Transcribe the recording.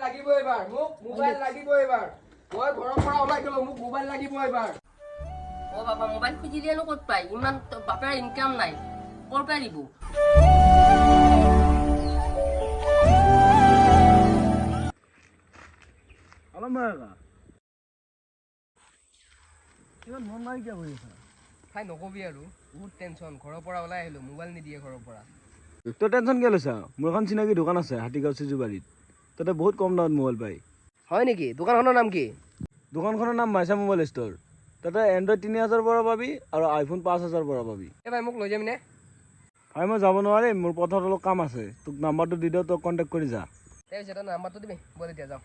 লাগিব এবাৰ মোক মোবাইল লাগিব এবাৰ মই ঘৰৰ পৰা ওলাই গলো মোক মোবাইল লাগিব এবাৰ ও বাবা মোবাইল খুজিলেনো ক'ত পাই ইমান বাপেৰ ইনকাম নাই ক'ৰ পৰা দিব আলম ভাইকা কিমান মন নাই কিয় হৈ আছে ভাই নকবি আৰু বহুত টেনচন ঘৰৰ পৰা ওলাই আহিলো মোবাইল নিদিয়ে ঘৰৰ পৰা তই টেনচন কিয় লৈছা মোৰ এখন চিনাকি দোকান আছে হাতীগাঁও চিজুবাৰীত তাতে বহুত কম দামত মোবাইল পায় হয় নেকি দোকানখনৰ নাম কি দোকানখনৰ নাম মাইছা মোবাইল ষ্ট'ৰ তাতে এণ্ড্ৰইড 3000 পৰা পাবি আৰু আইফোন 5000 পৰা পাবি এই ভাই মোক লৈ যামনে ভাই মই যাব নোৱাৰিম মোৰ পথাৰত অলপ কাম আছে তোক নাম্বাৰটো দি দিওঁ তই কণ্টেক্ট কৰি যা তাৰপিছত নাম্বাৰটো দিবি বল এতিয়া যাওঁ